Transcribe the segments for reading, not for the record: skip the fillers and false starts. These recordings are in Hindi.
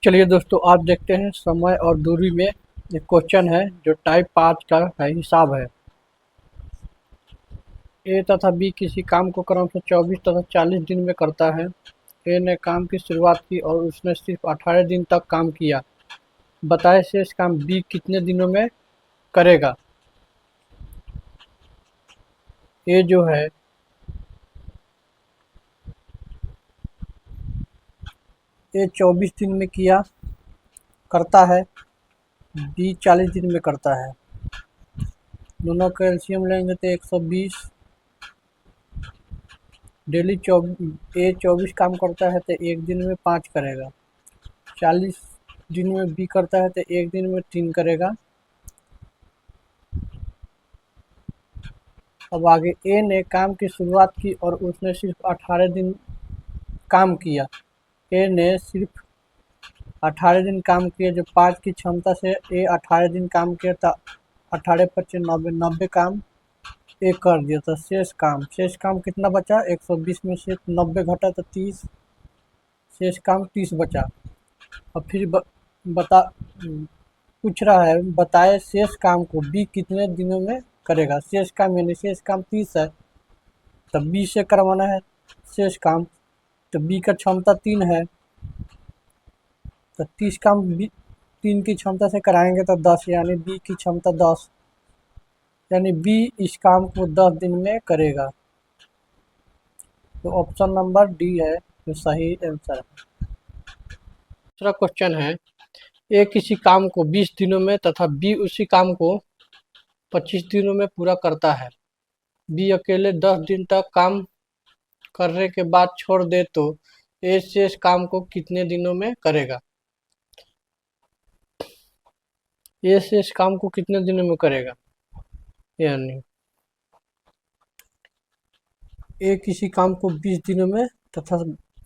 चलिए दोस्तों, आप देखते हैं समय और दूरी में एक क्वेश्चन है जो टाइप 5 का है, हिसाब है। ए तथा बी किसी काम को क्रमशः 24 तथा 40 दिन में करता है। ए ने काम की शुरुआत की और उसने सिर्फ 18 दिन तक काम किया। बताए शेष काम बी कितने दिनों में करेगा। ए जो है ए 24 दिन में किया करता है, बी 40 दिन में करता है। दोनों का एलसीएम लेंगे तो 120। डेली ए 24 काम करता है तो एक दिन में 5 करेगा। 40 दिन में बी करता है तो एक दिन में 3 करेगा। अब आगे ए ने काम की शुरुआत की और उसने सिर्फ 18 दिन काम किया। ए ने सिर्फ 18 दिन काम किया, जो 5 की क्षमता से ए 18 दिन काम किया था। 18 पच्चीस 90, 90 काम ए कर दिया था। शेष काम कितना बचा? 120 में से 90 घटा तो 30। शेष काम 30 बचा। और फिर बता पूछ रहा है, बताए शेष काम को बी कितने दिनों में करेगा। शेष काम यानी शेष काम 30 है, तब बी से करवाना है शेष काम। तो बी का क्षमता 3 है, तो 30 काम बी 3 की क्षमता से कराएंगे तो 10, यानी बी की क्षमता 10, यानी बी इस काम को 10 दिन में करेगा। तो ऑप्शन नंबर डी है जो सही आंसर है। दूसरा क्वेश्चन है, ए किसी काम को 20 दिनों में तथा बी उसी काम को 25 दिनों में पूरा करता है। बी अकेले 10 दिन तक काम करने के बाद छोड़ दे तो ए शेष काम को कितने दिनों में करेगा। ए शेष काम को कितने दिनों में करेगा, यानी ए किसी काम को 20 दिनों में तथा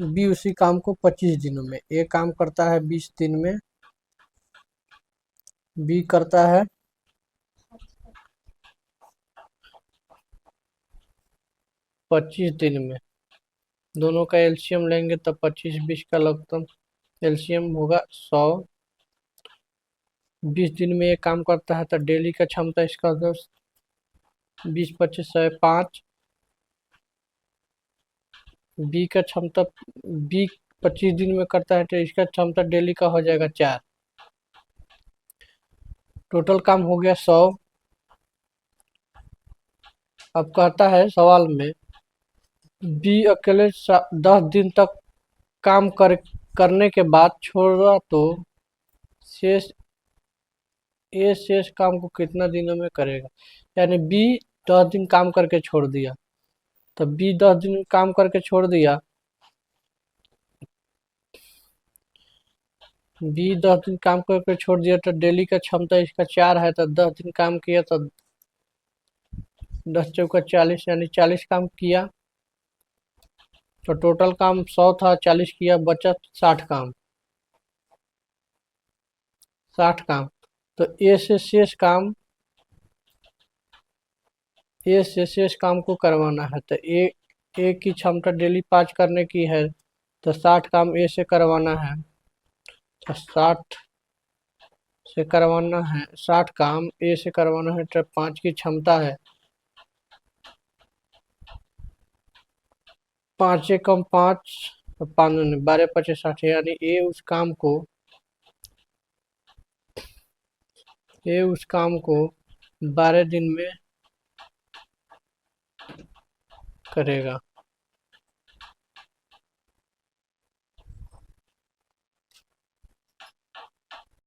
बी उसी काम को 25 दिनों में। ए काम करता है 20 दिन में, बी करता है 25 दिन में। दोनों का एलसीएम लेंगे तो 25-20 का लगभग एलसीएम होगा 100। 20 दिन में ये काम करता है तो डेली का क्षमता इसका 10, 20 25 5। बी का क्षमता बी 25 दिन में करता है तो इसका क्षमता डेली का हो जाएगा 4। टोटल काम हो गया 100। अब कहता है सवाल में, बी अकेले 10 दिन तक काम करने के बाद छोड़ा तो शेष ए शेष काम को कितना दिनों में करेगा। यानी बी 10 दिन काम करके छोड़ दिया, तो बी 10 दिन काम करके छोड़ दिया। बी 10 दिन काम करके छोड़ दिया तो डेली का क्षमता इसका 4 है, तो 10 दिन काम किया तो 10 चौका 40, यानी 40 काम किया। तो टोटल काम 100 था, 40 किया, बचा 60 काम। 60 काम तो ए से शेष काम को करवाना है। तो ए की क्षमता डेली 5 करने की है, तो 60 काम ए से करवाना है। तो 60 से करवाना है, 60 काम ए से करवाना है, तो 5 की क्षमता है। 5 से कम 5, 5 12 25 60, यानी ए उस काम को 12 दिन में करेगा।